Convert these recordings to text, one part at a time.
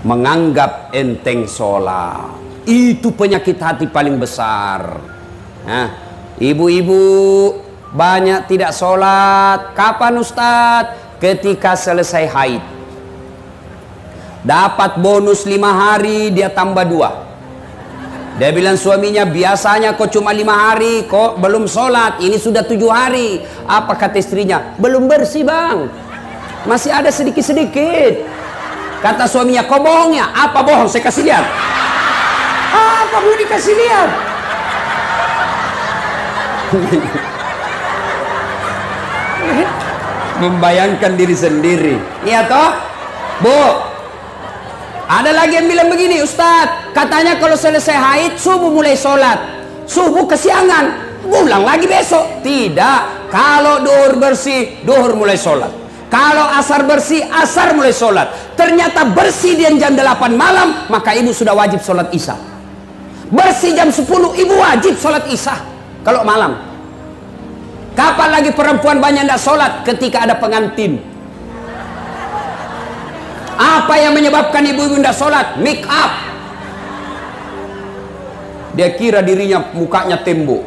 menganggap enteng sholat. Itu penyakit hati paling besar. Nah, ibu-ibu banyak tidak sholat. Kapan Ustadz? Ketika selesai haid. Dapat bonus 5 hari, dia tambah 2. Dia bilang suaminya, biasanya kok cuma 5 hari, kok belum sholat, ini sudah 7 hari. Apa kata istrinya? Belum bersih bang, masih ada sedikit-sedikit. Kata suaminya, kok bohong ya? Apa bohong? Saya kasih lihat. Apa mau dikasih lihat? Membayangkan diri sendiri. Iya toh? Bu, ada lagi yang bilang begini, Ustadz, katanya kalau selesai haid subuh mulai sholat, subuh kesiangan, pulang lagi besok. Tidak, kalau duhur bersih, duhur mulai sholat. Kalau asar bersih, asar mulai sholat. Ternyata bersih di jam 8 malam, maka ibu sudah wajib sholat isya. Bersih jam 10, ibu wajib sholat isya kalau malam. Kapan lagi perempuan banyak tidak sholat? Ketika ada pengantin. Apa yang menyebabkan ibu-ibu tidak sholat? Make up. Dia kira dirinya mukanya tembok,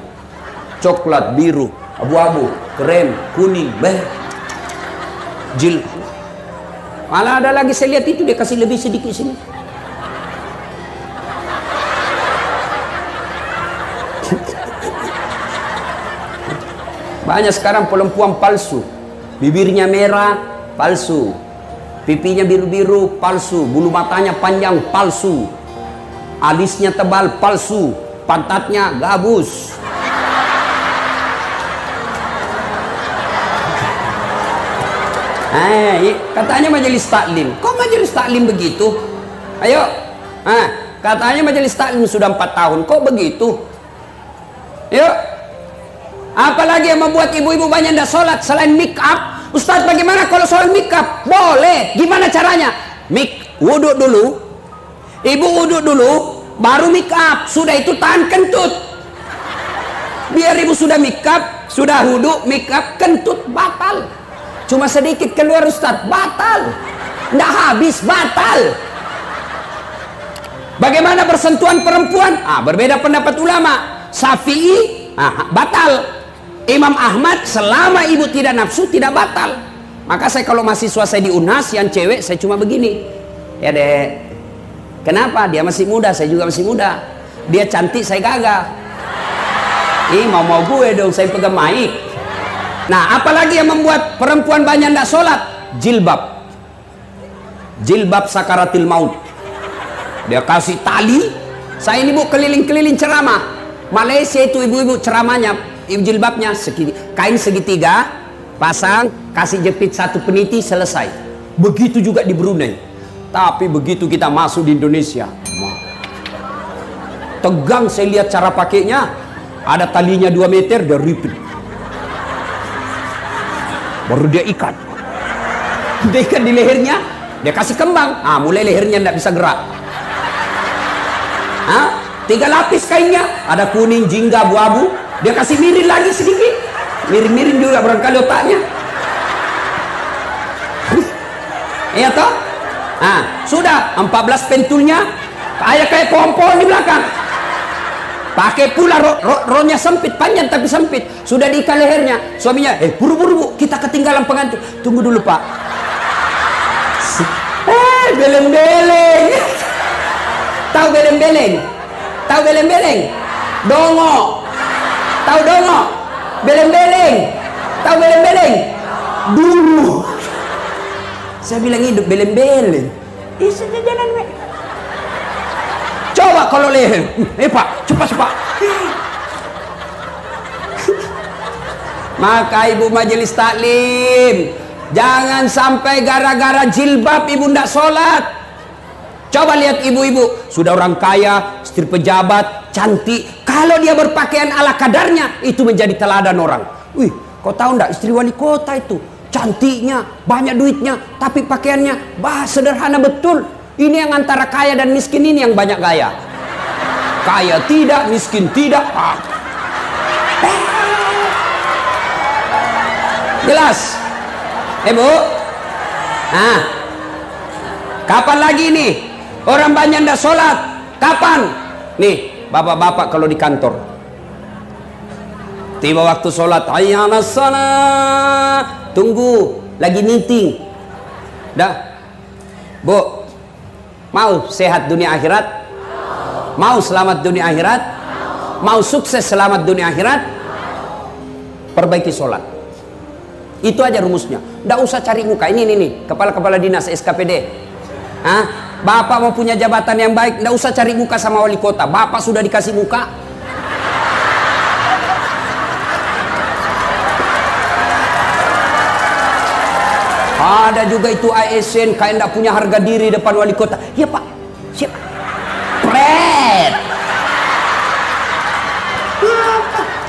coklat, biru, abu-abu, krem, kuning, jil. Malah ada lagi saya lihat itu dia kasih lebih sedikit sini. Banyak sekarang perempuan palsu. Bibirnya merah, palsu. Pipinya biru-biru, palsu. Bulu matanya panjang, palsu. Alisnya tebal, palsu. Pantatnya gabus. Katanya majelis taklim. Kok majelis taklim begitu? Ayo. Katanya majelis taklim sudah 4 tahun. Kok begitu? Yuk. Apalagi yang membuat ibu-ibu banyak tidak sholat selain make up? Ustadz, bagaimana kalau soal make up? Boleh. Gimana caranya? Wudhu dulu. Ibu wudhu dulu, baru make up. Sudah itu tahan kentut. Biar ibu sudah make up, sudah wudhu, make up, kentut batal. Cuma sedikit keluar Ustadz, batal. Nggak habis, batal. Bagaimana bersentuhan perempuan? Berbeda pendapat ulama. Syafi'i, batal. Imam Ahmad, selama ibu tidak nafsu, tidak batal. Maka saya kalau mahasiswa saya di UNHAS yang cewek, saya cuma begini. Ya dek, kenapa? Dia masih muda, saya juga masih muda. Dia cantik, saya gagah. Mau gue dong, saya pegang mic. Nah, apalagi yang membuat perempuan banyak tidak sholat? Jilbab. Jilbab sakaratil maut. Dia kasih tali. Saya ini bu keliling-keliling ceramah. Malaysia itu ibu-ibu ceramahnya, jilbabnya kain segitiga, pasang, kasih jepit 1 peniti, selesai. Begitu juga di Brunei. Tapi begitu kita masuk di Indonesia, tegang. Saya lihat cara pakainya, ada talinya 2 meter, dia ripit, baru dia ikat. Dia ikat di lehernya, dia kasih kembang. Mulai lehernya tidak bisa gerak. 3 lapis kainnya, ada kuning, jingga, abu-abu. Dia kasih miring lagi sedikit, miring-miring juga barangkali otaknya. Iya toh? Sudah 14 pentulnya, kayak pohon-pohon di belakang. Pakai pula rohnya sempit, panjang tapi sempit. Sudah diikat lehernya. Suaminya, buru-buru bu, kita ketinggalan pengantin. Tunggu dulu pak. Beleng-beleng. Tahu beleng-beleng? Tahu beleng-beleng? Dongo. Tahu dongo? Beleng-beleng. Tahu beleng-beleng? Dulu. Saya bilang hidup beleng-beleng. Sudah jalan. Coba kalau leher. Pak, cepat. Maka ibu majelis taklim, jangan sampai gara-gara jilbab ibu ndak sholat. Coba lihat ibu-ibu, sudah orang kaya, istri pejabat, cantik. Kalau dia berpakaian ala kadarnya, itu menjadi teladan orang. Wih, kau tahu ndak istri wali kota itu? Cantiknya, banyak duitnya, tapi pakaiannya sederhana betul. Ini yang antara kaya dan miskin ini yang banyak gaya. Kaya tidak, miskin tidak. Jelas? Bu? Kapan lagi nih? Orang banyak ndak sholat. Kapan? Nih, bapak-bapak kalau di kantor, tiba waktu sholat, hayya 'alas shalah, tunggu, lagi meeting. Dah, Bu, mau sehat dunia akhirat? Mau selamat dunia akhirat? Mau sukses selamat dunia akhirat? Perbaiki sholat. Itu aja rumusnya. Nggak usah cari muka. Ini nih, kepala-kepala dinas SKPD. Hah? Bapak mau punya jabatan yang baik, nggak usah cari muka sama wali kota. Bapak sudah dikasih muka. Ada juga itu ASN kayak nggak punya harga diri depan wali kota. Ya Pak, siapa? Pret.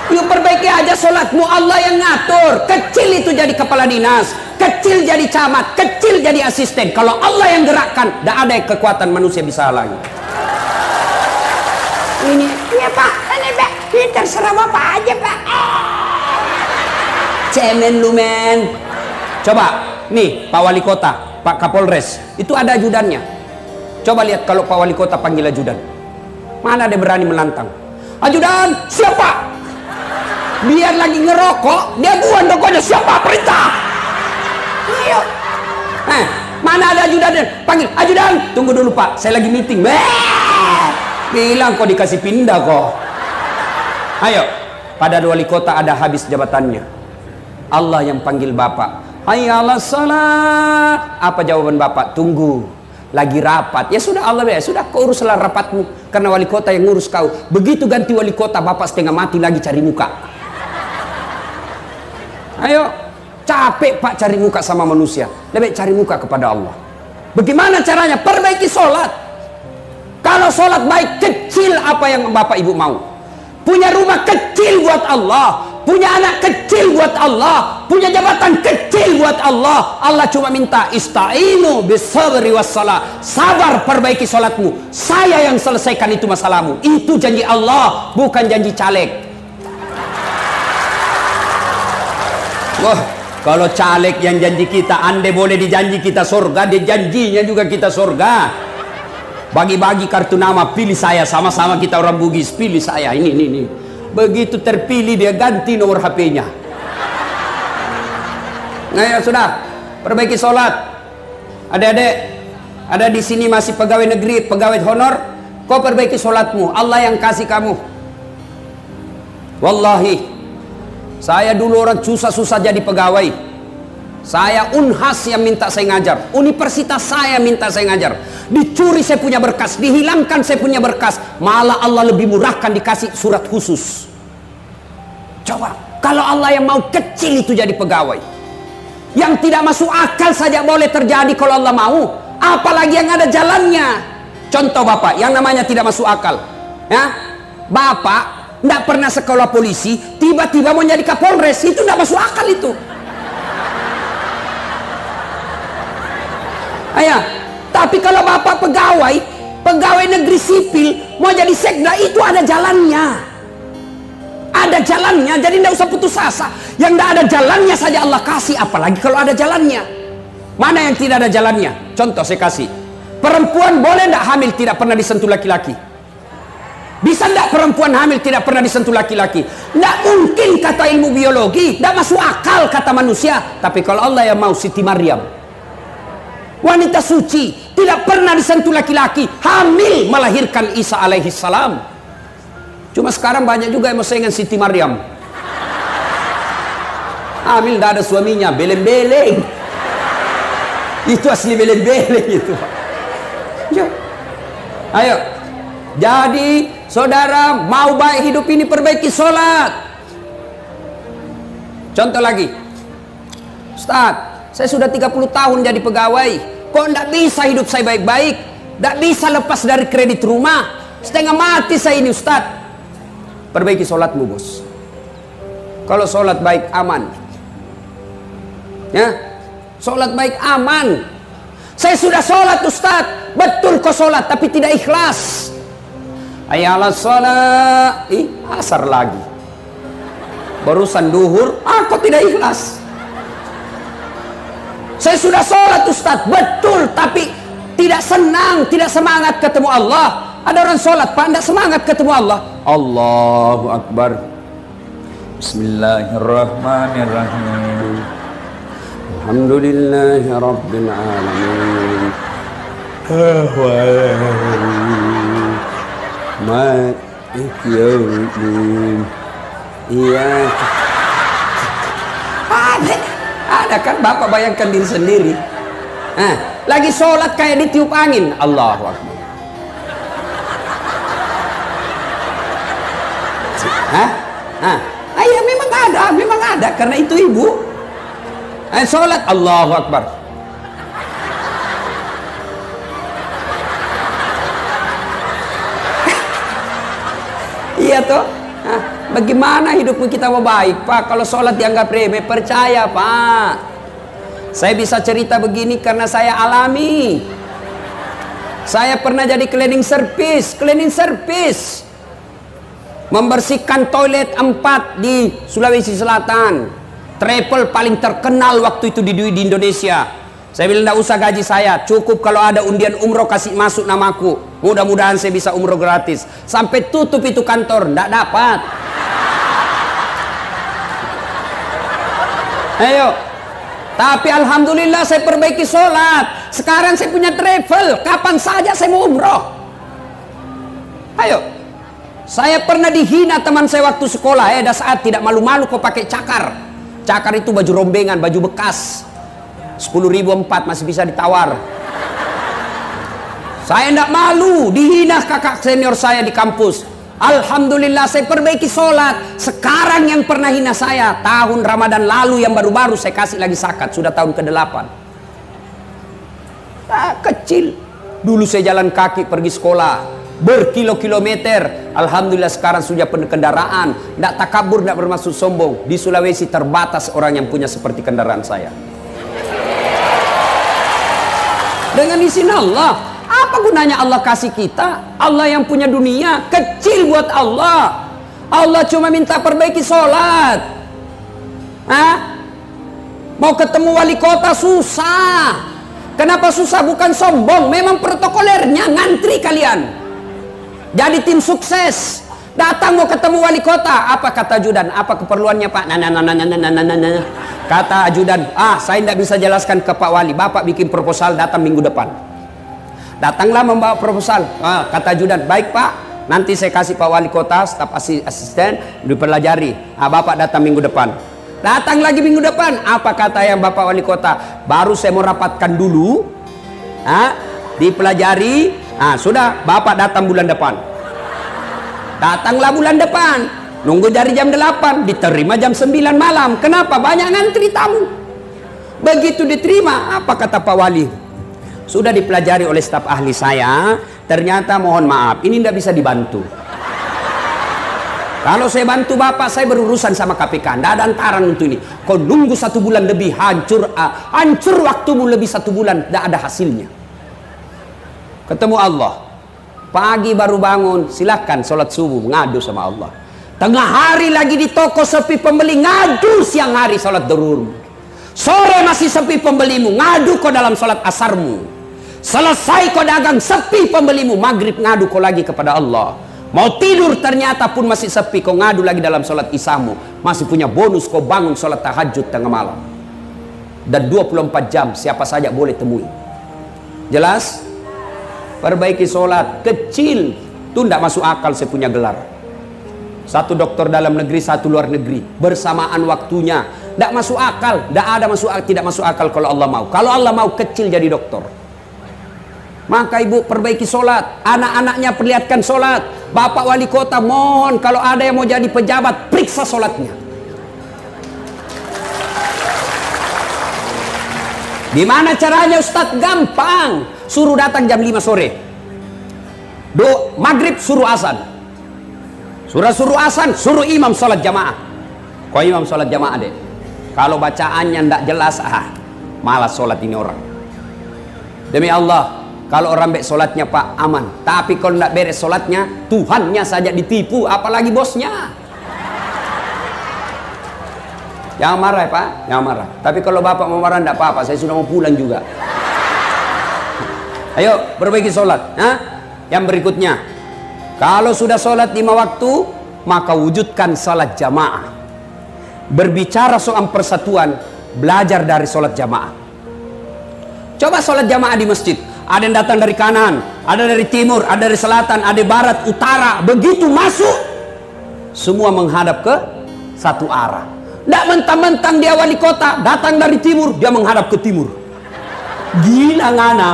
Yuk perbaiki aja sholatmu, Allah yang ngatur. Kecil itu jadi kepala dinas, kecil jadi camat, kecil jadi asisten. Kalau Allah yang gerakkan, tidak ada kekuatan manusia bisa halangi. Ini, ya Pak, ini Pak, ini terserah Bapak aja Pak. Cemen lu men. Coba, nih Pak Wali Kota, Pak Kapolres, itu ada ajudannya. Coba lihat kalau Pak Wali Kota panggil ajudan, mana dia berani menantang? Ajudan, siapa? Biar lagi ngerokok, dia buang rokoknya. Siapa? Perintah. Ayo. Mana ada ajudan? Panggil, ajudan. Tunggu dulu Pak, saya lagi meeting. Bilang kok dikasih pindah kok. Ayo. Pada wali kota ada habis jabatannya. Allah yang panggil Bapak. Hayya 'alas shalah. Apa jawaban Bapak? Tunggu. Lagi rapat. Ya sudah Allah ya, sudah kau uruslah rapatmu. Karena wali kota yang ngurus kau. Begitu ganti wali kota, Bapak setengah mati lagi cari muka. Ayo, capek Pak cari muka sama manusia. Lebih cari muka kepada Allah. Bagaimana caranya? Perbaiki sholat. Kalau sholat baik, kecil apa yang Bapak Ibu mau. Punya rumah kecil buat Allah. Punya anak kecil buat Allah. Punya jabatan kecil buat Allah. Allah cuma minta ista'inu bisabri wassalah. Sabar, perbaiki sholatmu. Saya yang selesaikan itu masalahmu. Itu janji Allah, bukan janji caleg. Wah, kalau caleg yang janji kita, andai boleh dijanji kita surga, dia janjinya juga kita surga. Bagi-bagi kartu nama, pilih saya, sama-sama kita orang Bugis, pilih saya, ini. Begitu terpilih dia ganti nomor HP-nya. Nah ya sudah, perbaiki sholat. Adik-adik, ada di sini masih pegawai negeri, pegawai honor, kau perbaiki sholatmu, Allah yang kasih kamu. Wallahi, saya dulu orang susah-susah jadi pegawai. Saya Unhas yang minta saya ngajar, universitas saya minta saya ngajar. Dicuri saya punya berkas, dihilangkan saya punya berkas. Malah Allah lebih murahkan dikasih surat khusus. Coba, kalau Allah yang mau kecil itu jadi pegawai, yang tidak masuk akal saja boleh terjadi kalau Allah mau, apalagi yang ada jalannya. Contoh Bapak, yang namanya tidak masuk akal, ya, Bapak tidak pernah sekolah polisi, tiba-tiba mau jadi Kapolres, itu tidak masuk akal itu. Ayah, tapi kalau Bapak pegawai negeri sipil, mau jadi sekda, itu ada jalannya. Ada jalannya, jadi tidak usah putus asa. Yang tidak ada jalannya saja Allah kasih, apalagi kalau ada jalannya. Mana yang tidak ada jalannya? Contoh saya kasih. Perempuan boleh tidak hamil tidak pernah disentuh laki-laki? Bisa tidak perempuan hamil tidak pernah disentuh laki-laki? Tidak mungkin kata ilmu biologi, tidak masuk akal kata manusia. Tapi kalau Allah yang mau, Siti Maryam, wanita suci, tidak pernah disentuh laki-laki, hamil melahirkan Isa alaihi salam. Cuma sekarang banyak juga yang mau saingan Siti Maryam. Hamil tidak ada suaminya, beleng-beleng. Itu asli beleng-beleng itu. Ayo. Jadi saudara mau baik hidup ini, perbaiki sholat. Contoh lagi, Ustaz, saya sudah 30 tahun jadi pegawai, kok tidak bisa hidup saya baik-baik, tidak bisa lepas dari kredit rumah, setengah mati saya ini Ustaz. Perbaiki sholatmu bos. Kalau sholat baik aman, ya, sholat baik aman. Saya sudah sholat Ustaz, betul kok sholat tapi tidak ikhlas. Hayya 'alas shalah, asar lagi. Barusan duhur, kok tidak ikhlas. Saya sudah sholat Ustaz, betul, tapi tidak senang, tidak semangat ketemu Allah. Ada orang sholat Pak, tidak semangat ketemu Allah. Allahu Akbar. Bismillahirrahmanirrahim. Alhamdulillahi Rabbil Alamin. Maliki yaumiddin. Iya. Ada kan Bapak bayangkan diri sendiri. Lagi sholat kayak ditiup angin. Allahu Akbar. Ya memang ada karena itu ibu. Sholat Allahu Akbar. Iya toh. Bagaimana hidupmu kita mau baik Pak kalau sholat dianggap remeh? Percaya Pak, saya bisa cerita begini karena saya alami. Saya pernah jadi cleaning service, membersihkan toilet 4 di Sulawesi Selatan. Travel paling terkenal waktu itu di Indonesia. Saya bilang tidak usah gaji saya, cukup kalau ada undian umroh kasih masuk namaku. Mudah-mudahan saya bisa umroh gratis. Sampai tutup itu kantor, tidak dapat. Ayo. Tapi alhamdulillah saya perbaiki sholat. Sekarang saya punya travel, kapan saja saya mau umroh. Ayo. Saya pernah dihina teman saya waktu sekolah. Ada saat tidak malu-malu kok pakai cakar. Cakar itu baju rombengan, baju bekas. 10.004 masih bisa ditawar. Saya tidak malu dihina kakak senior saya di kampus. Alhamdulillah saya perbaiki sholat. Sekarang yang pernah hina saya tahun Ramadan lalu yang baru-baru saya kasih lagi zakat. Sudah tahun ke-8. Kecil. Dulu saya jalan kaki pergi sekolah berkilo-kilometer. Alhamdulillah sekarang sudah punya kendaraan. Tidak takabur, tidak bermaksud sombong. Di Sulawesi terbatas orang yang punya seperti kendaraan saya. Dengan izin Allah. Apa gunanya Allah kasih kita? Allah yang punya dunia kecil buat Allah. Allah cuma minta perbaiki sholat. Mau ketemu wali kota susah. Kenapa susah? Bukan sombong, memang protokolernya ngantri kalian. Jadi tim sukses. Datang mau ketemu wali kota, apa kata ajudan? Apa keperluannya Pak? Kata ajudan, saya tidak bisa jelaskan ke Pak Wali. Bapak bikin proposal datang minggu depan. Datanglah membawa proposal. Kata ajudan, baik Pak. Nanti saya kasih Pak Wali Kota, staf asisten, dipelajari. Bapak datang minggu depan. Datang lagi minggu depan. Apa kata yang Bapak Wali Kota? Baru saya mau rapatkan dulu. Dipelajari. Sudah, Bapak datang bulan depan. Datanglah bulan depan. Nunggu dari jam 8, diterima jam 9 malam. Kenapa? Banyak ngantri tamu. Begitu diterima, apa kata Pak Wali? Sudah dipelajari oleh staf ahli saya. Ternyata mohon maaf, ini tidak bisa dibantu. Kalau saya bantu Bapak, saya berurusan sama KPK. Tidak ada antaran untuk ini. Kau nunggu 1 bulan lebih, hancur waktumu lebih 1 bulan, tidak ada hasilnya. Ketemu Allah. Pagi baru bangun, silahkan sholat subuh, ngadu sama Allah. Tengah hari lagi di toko sepi pembeli, ngadu siang hari sholat duhur. Sore masih sepi pembelimu, ngadu kau dalam sholat asarmu. Selesai kau dagang, sepi pembelimu, maghrib ngadu kau lagi kepada Allah. Mau tidur ternyata pun masih sepi, kau ngadu lagi dalam sholat isyamu. Masih punya bonus kau bangun sholat tahajud tengah malam. Dan 24 jam siapa saja boleh temui. Jelas? Perbaiki sholat kecil itu tidak masuk akal. Saya punya gelar 1 dokter dalam negeri, 1 luar negeri, bersamaan waktunya. Tidak masuk akal. Tidak masuk akal kalau Allah mau. Kalau Allah mau kecil jadi dokter. Maka ibu perbaiki sholat. Anak-anaknya perlihatkan sholat. Bapak wali kota mohon kalau ada yang mau jadi pejabat, periksa sholatnya. Gimana caranya Ustadz? Gampang. Suruh datang jam 5 sore. Maghrib suruh azan. Suruh azan, suruh imam sholat jamaah. Kau imam sholat jamaah deh. Kalau bacaannya tidak jelas, malas sholat ini orang. Demi Allah, kalau orang baik sholatnya Pak aman. Tapi kalau tidak beres sholatnya, Tuhannya saja ditipu, apalagi bosnya. Jangan marah ya Pak, jangan marah. Tapi kalau Bapak mau marah tidak apa-apa, saya sudah mau pulang juga. Ayo perbaiki sholat. Yang berikutnya, kalau sudah sholat 5 waktu, maka wujudkan sholat jamaah. Berbicara soal persatuan, belajar dari sholat jamaah. Coba sholat jamaah di masjid. Ada yang datang dari kanan, ada dari timur, ada dari selatan, ada barat, utara. Begitu masuk, semua menghadap ke satu arah. Tidak mentang-mentang dia wali kota, datang dari timur, dia menghadap ke timur. Gila ngana.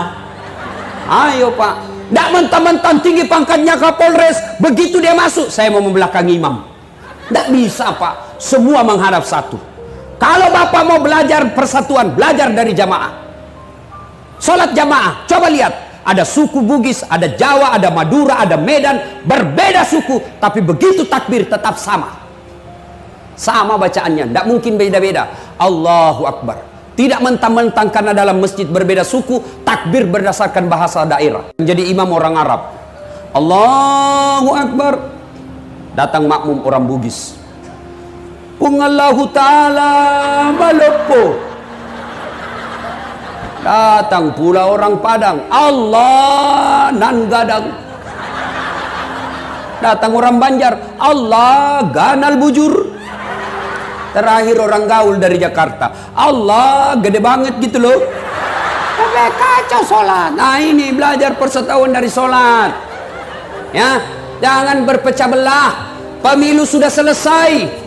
Ayo Pak. Tidak mentang-mentang tinggi pangkatnya Kapolres, begitu dia masuk, saya mau membelakangi imam. Tidak bisa Pak. Semua menghadap satu. Kalau Bapak mau belajar persatuan, belajar dari jamaah. Sholat jamaah, coba lihat. Ada suku Bugis, ada Jawa, ada Madura, ada Medan. Berbeda suku, tapi begitu takbir tetap sama. Sama bacaannya, tidak mungkin beda-beda. Allahu Akbar. Tidak mentang-mentang karena dalam masjid berbeda suku, takbir berdasarkan bahasa daerah. Jadi imam orang Arab. Allahu Akbar. Datang makmum orang Bugis. Allahu Ta'ala malopo. Datang pula orang Padang. Allah nan gadang. Datang orang Banjar. Allah ganal bujur. Terakhir orang gaul dari Jakarta. Allah gede banget gitu loh. Tapi kacau sholat. Nah ini belajar persatuan dari sholat. Ya, jangan berpecah belah. Pemilu sudah selesai.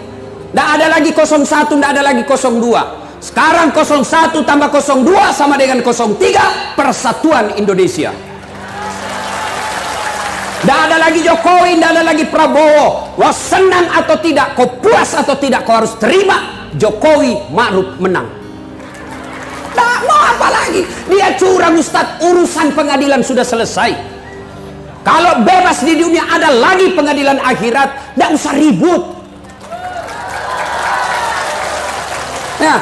Tidak ada lagi 01, tidak ada lagi 02. Sekarang 01 tambah 02 sama dengan 03. Persatuan Indonesia. Tidak ada lagi Jokowi, tidak ada lagi Prabowo. Wah senang atau tidak, kau puas atau tidak, kau harus terima Jokowi Ma'ruf menang. Tidak mau apa lagi. Dia curang Ustadz, urusan pengadilan sudah selesai. Kalau bebas di dunia ada lagi pengadilan akhirat, tidak usah ribut. Nah,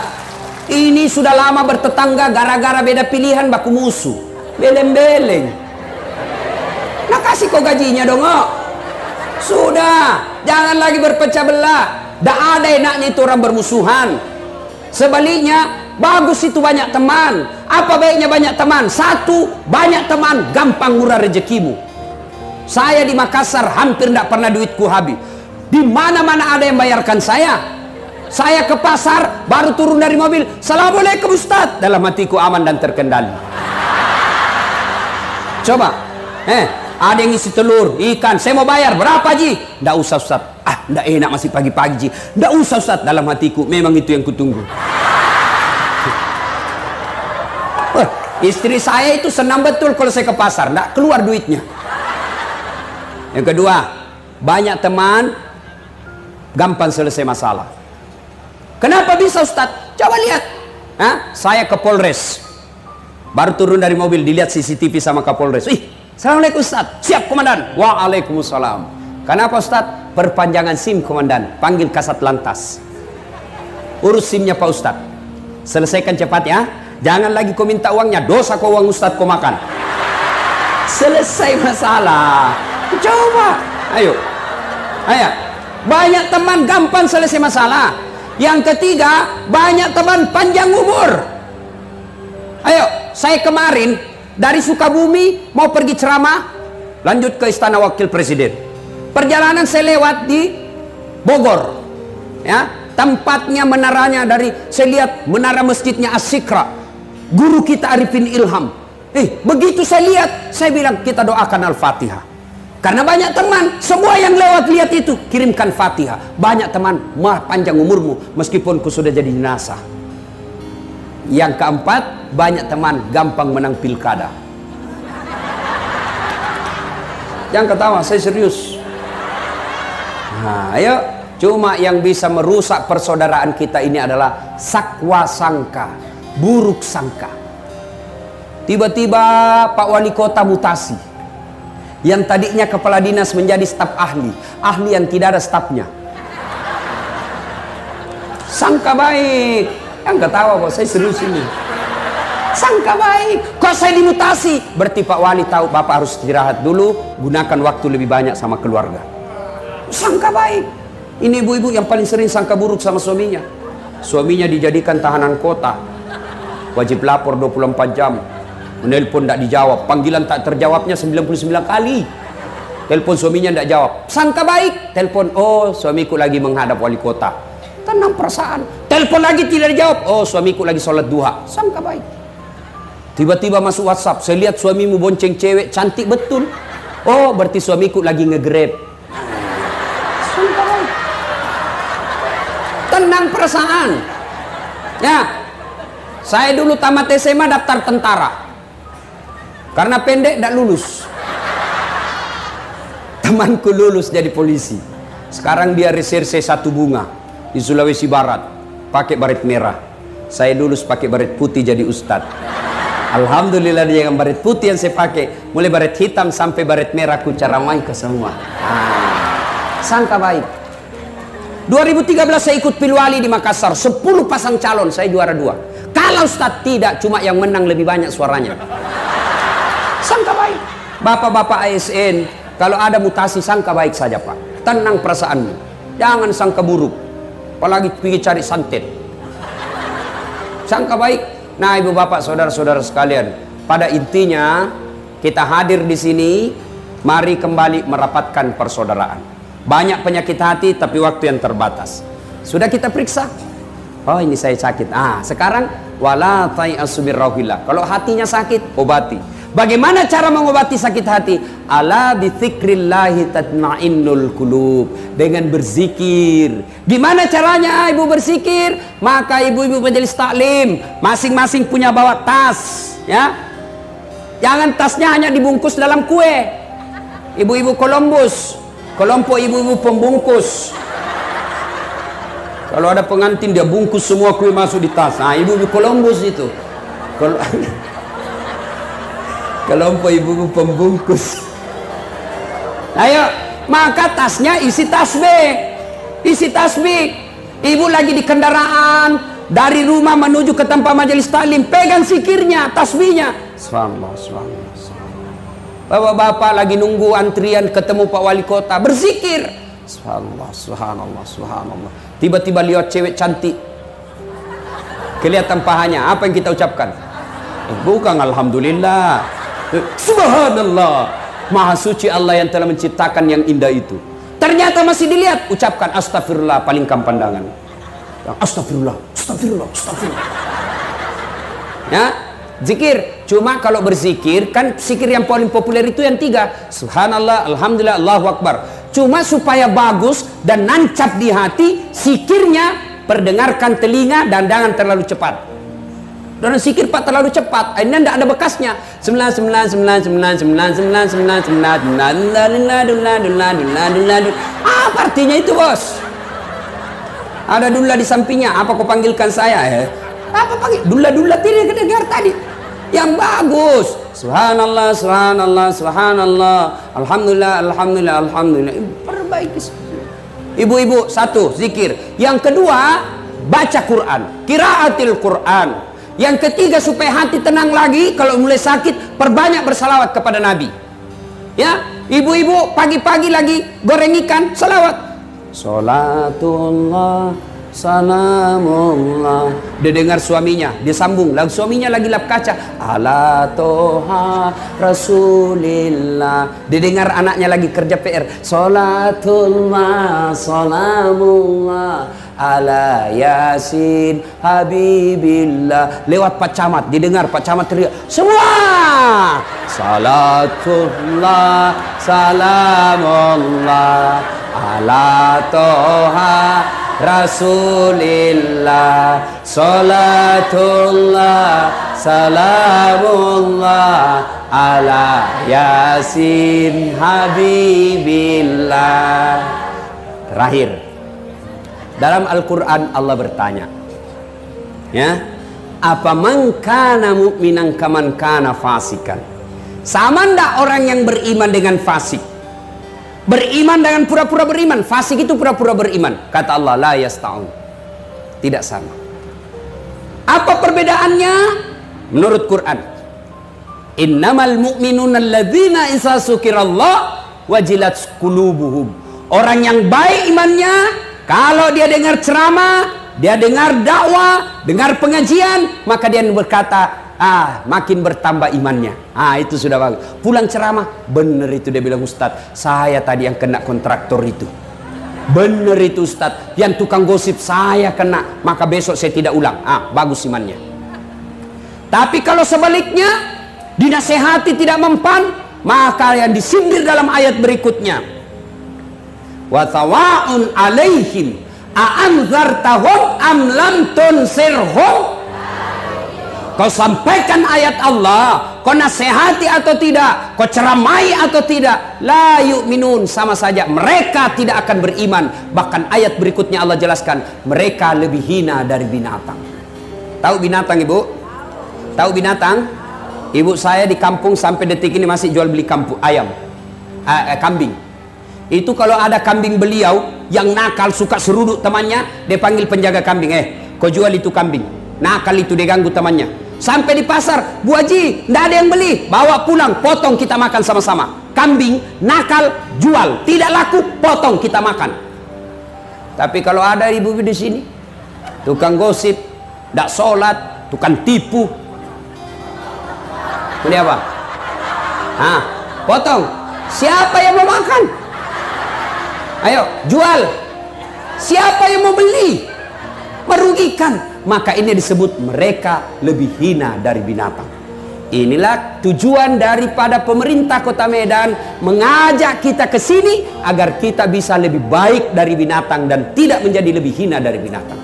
ini sudah lama bertetangga gara-gara beda pilihan baku musuh. Beleng-beleng. Nah kasih kau gajinya dong. Sudah, jangan lagi berpecah belah. Tidak ada enaknya itu orang bermusuhan. Sebaliknya, bagus itu banyak teman. Apa baiknya banyak teman? Satu, banyak teman gampang murah rezekimu. Saya di Makassar hampir tidak pernah duitku habis. Di mana-mana ada yang bayarkan saya. Saya ke pasar, baru turun dari mobil. Assalamualaikum Ustaz. Dalam hatiku aman dan terkendali. Coba. Ada yang isi telur, ikan. Saya mau bayar. Berapa Ji? Tidak usah Ustaz. Tidak enak masih pagi-pagi Ji. Tidak usah Ustaz. Dalam hatiku, memang itu yang kutunggu. Istri saya itu senang betul kalau saya ke pasar. Tidak keluar duitnya. Yang kedua, banyak teman, gampang selesai masalah. Kenapa bisa Ustadz? Coba lihat. Saya ke Polres. Baru turun dari mobil, dilihat CCTV sama Kapolres. Assalamualaikum Ustadz. Siap Komandan. Waalaikumsalam. Kenapa Ustadz? Perpanjangan SIM Komandan. Panggil Kasat Lantas. Urus SIM-nya Pak Ustadz. Selesaikan cepat ya. Jangan lagi kau minta uangnya. Dosa kau uang Ustadz kau makan. Selesai masalah. Coba. Ayo. Banyak teman gampang selesai masalah. Yang ketiga, banyak teman panjang umur. Ayo, saya kemarin dari Sukabumi mau pergi ceramah, lanjut ke Istana Wakil Presiden. Perjalanan saya lewat di Bogor. Ya, tempatnya menaranya dari saya lihat menara masjidnya As-Sikra. Guru kita Arifin Ilham. Begitu saya lihat, saya bilang kita doakan Al-Fatihah. Karena banyak teman, semua yang lewat lihat itu, kirimkan Fatihah. Banyak teman, panjang umurmu, meskipun ku sudah jadi jenazah. Yang keempat, banyak teman, gampang menang pilkada. Jangan ketawa, saya serius. Nah, ayo, cuma yang bisa merusak persaudaraan kita ini adalah sakwa sangka, buruk sangka. Tiba-tiba Pak Wali Kota mutasi. Yang tadinya kepala dinas menjadi staf ahli. Ahli yang tidak ada stafnya. Sangka baik. Yang ketawa kok, saya serius ini. Sangka baik. Kok saya dimutasi? Berarti Pak Wali tahu Bapak harus istirahat dulu. Gunakan waktu lebih banyak sama keluarga. Sangka baik. Ini ibu-ibu yang paling sering sangka buruk sama suaminya. Suaminya dijadikan tahanan kota. Wajib lapor 24 jam. Menelpon tidak dijawab, panggilan tak terjawabnya 99 kali. Telepon suaminya tidak jawab, sangka baik. Telepon, oh suamiku lagi menghadap wali kota. Tenang perasaan. Telepon lagi tidak dijawab, oh suamiku lagi sholat duha. Sangka baik. Tiba-tiba masuk WhatsApp, saya lihat suamimu bonceng cewek cantik betul. Oh berarti suamiku lagi nge-grab. Sangka baik. Tenang perasaan. Ya, saya dulu tamat SMA daftar tentara. Karena pendek tidak lulus. Temanku lulus jadi polisi. Sekarang dia reserse Satu Bunga di Sulawesi Barat, pakai baret merah. Saya lulus pakai baret putih jadi ustadz. Alhamdulillah dia yang baret putih yang saya pakai, mulai baret hitam sampai baret merah ku caramai ke semua. Sangka baik. 2013 saya ikut pilwali di Makassar, 10 pasang calon, saya juara 2. Kalau ustadz tidak, cuma yang menang lebih banyak suaranya. Sangka baik. Bapak-bapak ASN, kalau ada mutasi sangka baik saja Pak. Tenang perasaanmu, jangan sangka buruk, apalagi pergi cari santet. Sangka baik. Nah ibu bapak saudara-saudara sekalian, pada intinya kita hadir di sini, mari kembali merapatkan persaudaraan. Banyak penyakit hati tapi waktu yang terbatas. Sudah kita periksa, oh ini saya sakit. Sekarang wala tai'asu birrauhillah. Kalau hatinya sakit, obati. Bagaimana cara mengobati sakit hati? Ala bidzikrillahi tatmainnul qulub. Dengan berzikir. Gimana caranya ibu berzikir? Maka ibu-ibu majelis taklim masing-masing punya bawa tas, ya. Jangan tasnya hanya dibungkus dalam kue. Ibu-ibu Columbus, kelompok ibu-ibu pembungkus. Kalau ada pengantin dia bungkus semua kue masuk di tas. Ibu-ibu Columbus itu. Kelompok ibu-ibu pembungkus. Ayo, maka tasnya isi tasbih. Isi tasbih. Ibu lagi di kendaraan dari rumah menuju ke tempat majelis taklim, pegang zikirnya, tasbihnya. Subhanallah, subhanallah, subhanallah. Bapak-bapak lagi nunggu antrian ketemu Pak Wali Kota, berzikir. Subhanallah, subhanallah, subhanallah. Tiba-tiba lihat cewek cantik. Kelihatan pahanya, apa yang kita ucapkan? Bukan alhamdulillah. Subhanallah, maha suci Allah yang telah menciptakan yang indah itu. Ternyata masih dilihat, ucapkan astagfirullah, palingkan pandangan. Astagfirullah, astagfirullah, astagfirullah. Ya, zikir. Cuma kalau berzikir kan zikir yang paling populer itu yang 3, subhanallah, alhamdulillah, Allahu akbar. Cuma supaya bagus dan nancap di hati, zikirnya perdengarkan telinga dan jangan terlalu cepat. Dan zikir Pak terlalu cepat, ini tidak ada bekasnya. 9999999999. Apa artinya itu bos? Ada dula di sampingnya. Apa kau panggilkan saya? Apa panggil? Dula-dula tidak kedengar tadi. Yang bagus. Subhanallah, subhanallah, subhanallah. Alhamdulillah, alhamdulillah, alhamdulillah. Perbaiki. Ibu-ibu, 1 zikir. Yang kedua baca Quran, qiraatil Quran. Yang ketiga supaya hati tenang lagi, kalau mulai sakit perbanyak bersalawat kepada Nabi. Ya, ibu-ibu pagi-pagi lagi goreng ikan, salawat. Salatullah, salamullah. Dia dengar suaminya, dia sambung. Lalu suaminya lagi lap kaca. Ala toha rasulillah. Dia dengar anaknya lagi kerja PR. Salatullah, salamullah. Ala Yasin Habibillah. Lewat Pak Camat, didengar Pak Camat teriak, semua salatullah salamullah ala toha rasulillah. Salatullah salamullah ala Yasin Habibillah. Terakhir, dalam Al-Quran Allah bertanya, ya, apa man kana mu'minan kaman kana fasikan? Sama ndak orang yang beriman dengan fasik? Beriman dengan pura-pura beriman. Fasik itu pura-pura beriman. Kata Allah, la yasta'un. Tidak sama. Apa perbedaannya? Menurut Quran, innamal mu'minuna alladzina idza dzukirallah wajilat qulubuhum. Orang yang baik imannya, kalau dia dengar ceramah, dia dengar dakwah, dengar pengajian, maka dia berkata, makin bertambah imannya. Itu sudah bagus. Pulang ceramah, bener itu dia bilang, Ustadz, saya tadi yang kena kontraktor itu. Bener itu Ustadz, yang tukang gosip saya kena, maka besok saya tidak ulang. Bagus imannya. Tapi kalau sebaliknya, dinasehati tidak mempan, maka yang disindir dalam ayat berikutnya, wa tawa'un alaihim a'anzartahum am lam tunsirhum. Kau sampaikan ayat Allah, kau nasihati atau tidak, kau ceramai atau tidak, la yu'minun, sama saja mereka tidak akan beriman. Bahkan ayat berikutnya Allah jelaskan, mereka lebih hina dari binatang. Tahu binatang, Ibu? Tahu binatang? Ibu saya di kampung sampai detik ini masih jual beli kambing. Itu kalau ada kambing beliau yang nakal, suka seruduk temannya, dia panggil penjaga kambing, kau jual itu kambing. Nakal itu, dia ganggu temannya. Sampai di pasar, Bu Haji, tidak ada yang beli, bawa pulang, potong kita makan sama-sama. Kambing nakal, jual, tidak laku, potong kita makan. Tapi kalau ada ibu di sini, tukang gosip, tidak sholat, tukang tipu, ini apa? Potong. Siapa yang mau makan? Ayo, jual. Siapa yang mau beli? Merugikan. Maka ini disebut mereka lebih hina dari binatang. Inilah tujuan daripada pemerintah Kota Medan mengajak kita ke sini agar kita bisa lebih baik dari binatang dan tidak menjadi lebih hina dari binatang.